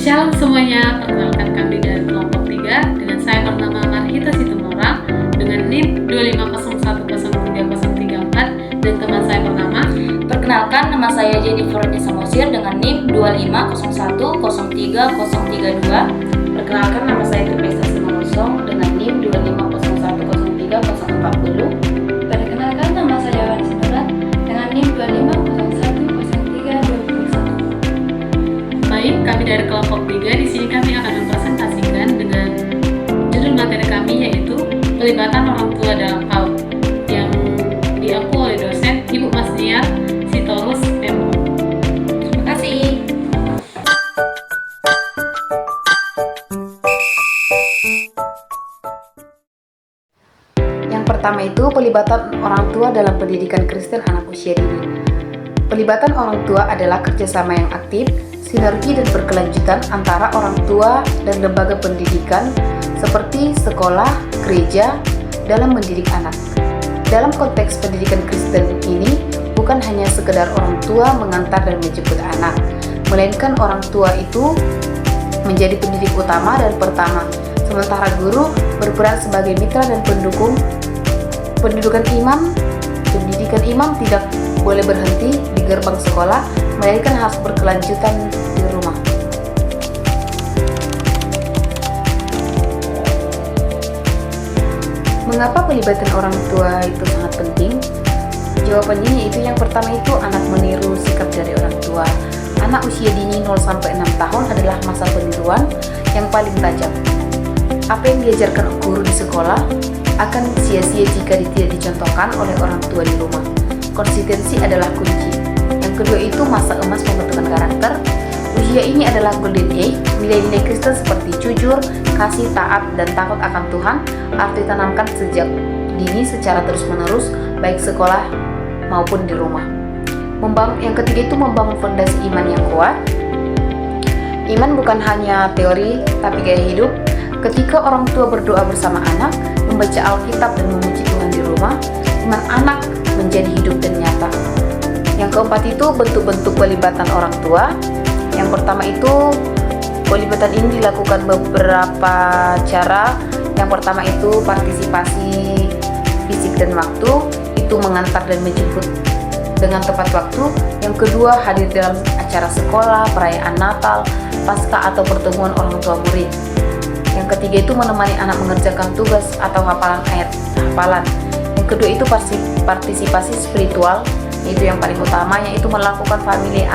Shalom semuanya, perkenalkan kami dari kelompok 3 dengan saya bernama Marhita Situmorang dengan NIM 250103034 dan teman saya bernama. Perkenalkan, nama saya Jennifer Samosir dengan NIM 250103032. Perkenalkan, nama saya Tripesta Simanosong dengan NIM 250103040. Perkenalkan, nama saya Wani Sinurat dengan NIM 250103021. Baik, kami dari kelompok 3 di sini kami akan mempresentasikan dengan judul materi kami yaitu pelibatan orang tua dalam PAUD yang diampu oleh dosen Ibu Masnia Sitorus Pembo. Terima kasih. Yang pertama itu pelibatan orang tua dalam pendidikan Kristen anak usia dini. Pelibatan orang tua adalah kerjasama yang aktif, sinergi dan berkelanjutan antara orang tua dan lembaga pendidikan seperti sekolah, gereja dalam mendidik anak. Dalam konteks pendidikan Kristen ini, bukan hanya sekedar orang tua mengantar dan menjemput anak, melainkan orang tua itu menjadi pendidik utama dan pertama, sementara guru berperan sebagai mitra dan pendukung. Pendidikan imam tidak boleh berhenti di gerbang sekolah, melainkan harus berkelanjutan di rumah. Mengapa pelibatan orang tua itu sangat penting? Jawabannya yaitu yang pertama itu anak meniru sikap dari orang tua. Anak usia dini 0-6 tahun adalah masa peniruan yang paling tajam. Apa yang diajarkan guru di sekolah akan sia-sia jika tidak dicontohkan oleh orang tua di rumah. Konsistensi adalah kunci. Yang kedua itu masa emas pembentukan karakter. Usia ini adalah golden age. Nilai-nilai Kristen seperti jujur, kasih, taat, dan takut akan Tuhan harus ditanamkan sejak dini secara terus-menerus, baik sekolah maupun di rumah. Yang ketiga itu membangun fondasi iman yang kuat. Iman bukan hanya teori, tapi gaya hidup. Ketika orang tua berdoa bersama anak, membaca Alkitab dan memuji Tuhan di rumah, iman anak menjadi hidup dan nyata. Yang keempat itu bentuk-bentuk pelibatan orang tua. Yang pertama itu pelibatan ini dilakukan beberapa cara. Yang pertama itu partisipasi fisik dan waktu, itu mengantar dan menjemput dengan tepat waktu. Yang kedua hadir dalam acara sekolah, perayaan Natal, Paskah atau pertemuan orang tua murid. Yang ketiga itu menemani anak mengerjakan tugas atau hafalan hafalan. Yang kedua itu partisipasi spiritual, yaitu yang paling utama, yaitu melakukan family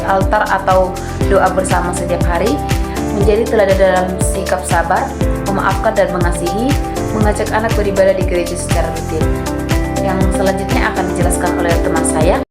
altar atau doa bersama setiap hari, menjadi teladan dalam sikap sabar, memaafkan dan mengasihi, mengajak anak beribadah di gereja secara rutin. Yang selanjutnya akan dijelaskan oleh teman saya.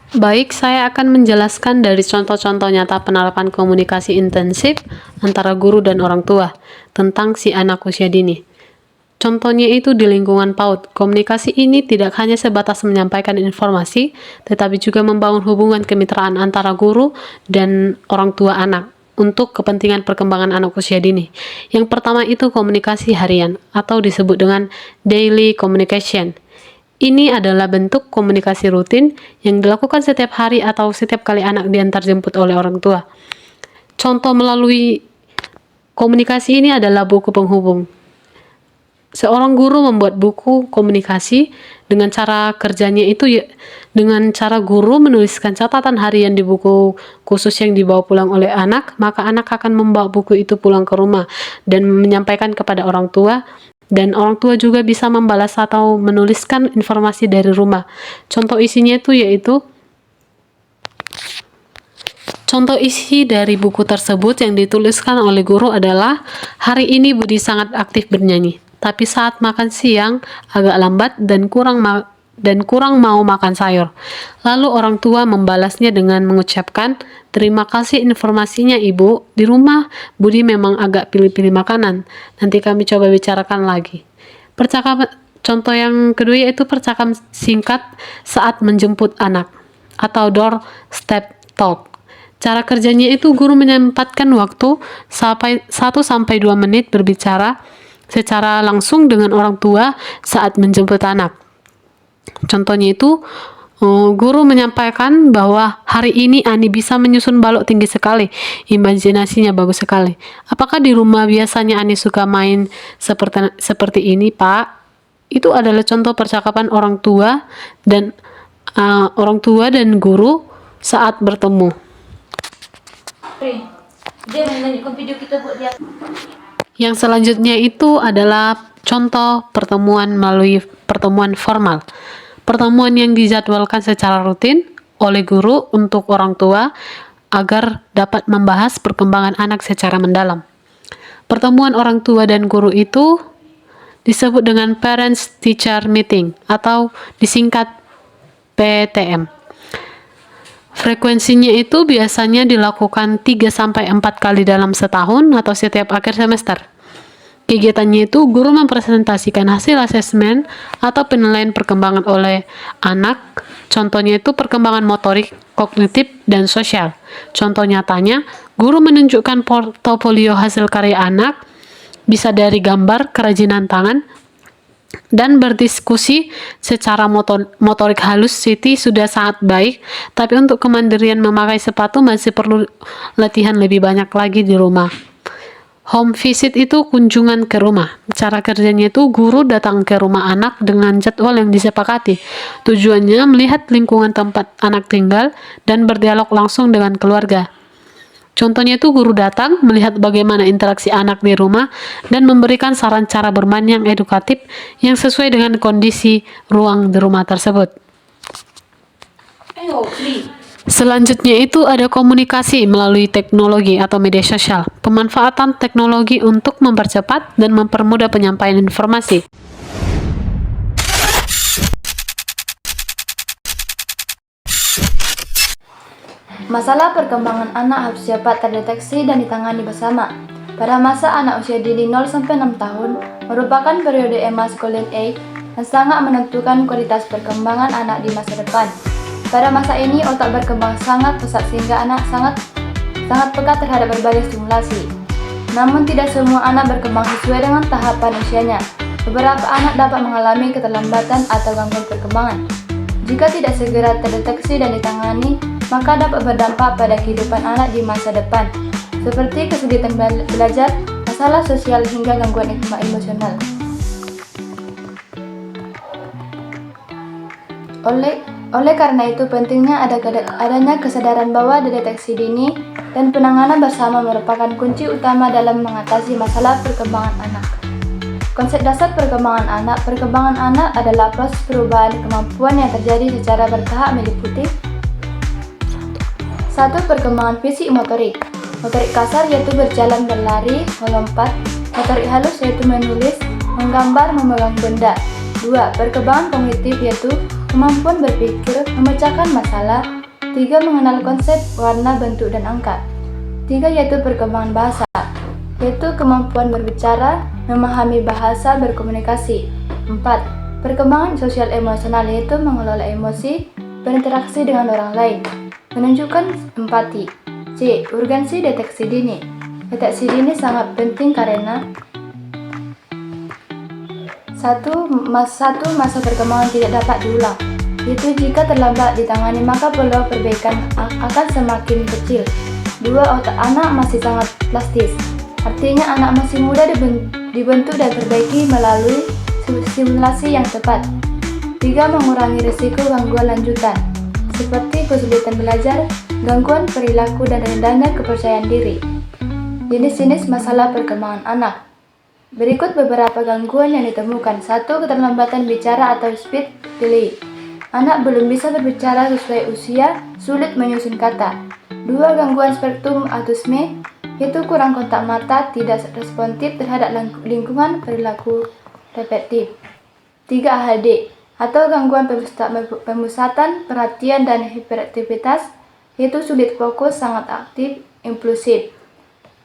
Baik, saya akan menjelaskan dari contoh-contoh nyata penerapan komunikasi intensif antara guru dan orang tua tentang si anak usia dini. Contohnya itu di lingkungan PAUD. Komunikasi ini tidak hanya sebatas menyampaikan informasi, tetapi juga membangun hubungan kemitraan antara guru dan orang tua anak untuk kepentingan perkembangan anak usia dini. Yang pertama itu komunikasi harian atau disebut dengan daily communication. Ini adalah bentuk komunikasi rutin yang dilakukan setiap hari atau setiap kali anak diantar jemput oleh orang tua. Contoh melalui komunikasi ini adalah buku penghubung. Seorang guru membuat buku komunikasi dengan cara kerjanya itu dengan cara guru menuliskan catatan harian di buku khusus yang dibawa pulang oleh anak, maka anak akan membawa buku itu pulang ke rumah dan menyampaikan kepada orang tua. Dan orang tua juga bisa membalas atau menuliskan informasi dari rumah. Contoh isinya itu yaitu contoh isi dari buku tersebut yang dituliskan oleh guru adalah, hari ini Budi sangat aktif bernyanyi, tapi saat makan siang agak lambat dan kurang mau makan sayur. Lalu orang tua membalasnya dengan mengucapkan, terima kasih informasinya Ibu, di rumah Budi memang agak pilih-pilih makanan, nanti kami coba bicarakan lagi. Contoh yang kedua yaitu percakapan singkat saat menjemput anak atau doorstep talk. Cara kerjanya itu guru menyempatkan waktu 1-2 menit berbicara secara langsung dengan orang tua saat menjemput anak. Contohnya itu, guru menyampaikan bahwa hari ini Ani bisa menyusun balok tinggi sekali, imajinasinya bagus sekali. Apakah di rumah biasanya Ani suka main seperti ini, Pak? Itu adalah contoh percakapan orang tua dan guru saat bertemu. Dia menunjukkan video kita buat dia. Yang selanjutnya itu adalah contoh pertemuan melalui pertemuan formal. Pertemuan yang dijadwalkan secara rutin oleh guru untuk orang tua agar dapat membahas perkembangan anak secara mendalam. Pertemuan orang tua dan guru itu disebut dengan Parents Teacher Meeting atau disingkat PTM. Frekuensinya itu biasanya dilakukan 3-4 kali dalam setahun atau setiap akhir semester. Kegiatannya itu guru mempresentasikan hasil asesmen atau penilaian perkembangan oleh anak. Contohnya itu perkembangan motorik, kognitif, dan sosial. Contoh nyatanya, guru menunjukkan portofolio hasil karya anak, bisa dari gambar, kerajinan tangan, dan berdiskusi secara motorik halus. Siti sudah sangat baik, tapi untuk kemandirian memakai sepatu masih perlu latihan lebih banyak lagi di rumah. Home visit itu kunjungan ke rumah. Cara kerjanya itu guru datang ke rumah anak dengan jadwal yang disepakati. Tujuannya melihat lingkungan tempat anak tinggal dan berdialog langsung dengan keluarga. Contohnya itu guru datang, melihat bagaimana interaksi anak di rumah, dan memberikan saran cara bermain yang edukatif yang sesuai dengan kondisi ruang di rumah tersebut. Selanjutnya itu ada komunikasi melalui teknologi atau media sosial. Pemanfaatan teknologi untuk mempercepat dan mempermudah penyampaian informasi. Masalah perkembangan anak harus dapat terdeteksi dan ditangani bersama. Pada masa anak usia dini 0-6 tahun merupakan periode emasculine age yang sangat menentukan kualitas perkembangan anak di masa depan. Pada masa ini, otak berkembang sangat pesat sehingga anak sangat peka terhadap berbagai stimulasi. Namun tidak semua anak berkembang sesuai dengan tahapan usianya. Beberapa anak dapat mengalami keterlambatan atau gangguan perkembangan. Jika tidak segera terdeteksi dan ditangani, maka dapat berdampak pada kehidupan anak di masa depan, seperti kesulitan belajar, masalah sosial, hingga gangguan emosional. Oleh karena itu, pentingnya adanya kesadaran bahwa deteksi dini dan penanganan bersama merupakan kunci utama dalam mengatasi masalah perkembangan anak. Konsep dasar perkembangan anak adalah proses perubahan kemampuan yang terjadi secara bertahap meliputi 1. Perkembangan fisik motorik. Motorik kasar yaitu berjalan, berlari, melompat. Motorik halus yaitu menulis, menggambar, memegang benda. 2. Perkembangan kognitif yaitu kemampuan berpikir, memecahkan masalah. 3. Mengenal konsep, warna, bentuk, dan angka. 3. Yaitu perkembangan bahasa, yaitu kemampuan berbicara, memahami bahasa, berkomunikasi. 4. Perkembangan sosial emosional yaitu mengelola emosi, berinteraksi dengan orang lain, menunjukkan empati. C. Urgensi deteksi dini. Deteksi dini sangat penting karena 1. Masa perkembangan tidak dapat diulang, yaitu jika terlambat ditangani maka peluang perbaikan akan semakin kecil. 2. Otak anak masih sangat plastis, artinya anak masih mudah dibentuk dan perbaiki melalui stimulasi yang tepat. 3. Mengurangi risiko gangguan lanjutan, seperti kesulitan belajar, gangguan perilaku, dan rendahnya kepercayaan diri. Jenis-jenis masalah perkembangan anak. Berikut beberapa gangguan yang ditemukan. 1. Keterlambatan bicara atau speech delay. Anak belum bisa berbicara sesuai usia, sulit menyusun kata. 2. Gangguan spektrum autisme, yaitu kurang kontak mata, tidak responsif terhadap lingkungan, perilaku repetitif. 3. ADHD atau gangguan pemusatan perhatian dan hiperaktivitas, yaitu sulit fokus, sangat aktif, impulsif.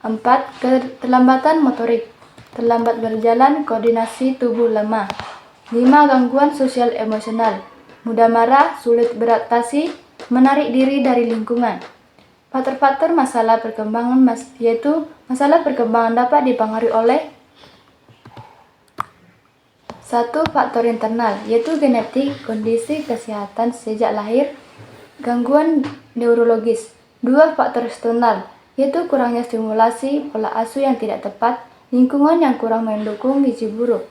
4. Keterlambatan motorik, terlambat berjalan, koordinasi tubuh lemah. 5. Gangguan sosial emosional, mudah marah, sulit beradaptasi, menarik diri dari lingkungan. Faktor-faktor masalah perkembangan yaitu masalah perkembangan dapat dipengaruhi oleh 1. Faktor internal, yaitu genetik, kondisi kesehatan sejak lahir, gangguan neurologis. 2. Faktor eksternal, yaitu kurangnya stimulasi, pola asuh yang tidak tepat, lingkungan yang kurang mendukung gizi buruk.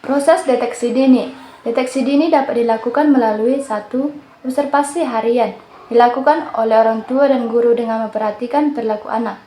Proses deteksi dini. Deteksi dini dapat dilakukan melalui 1. Observasi harian, dilakukan oleh orang tua dan guru dengan memperhatikan perilaku anak.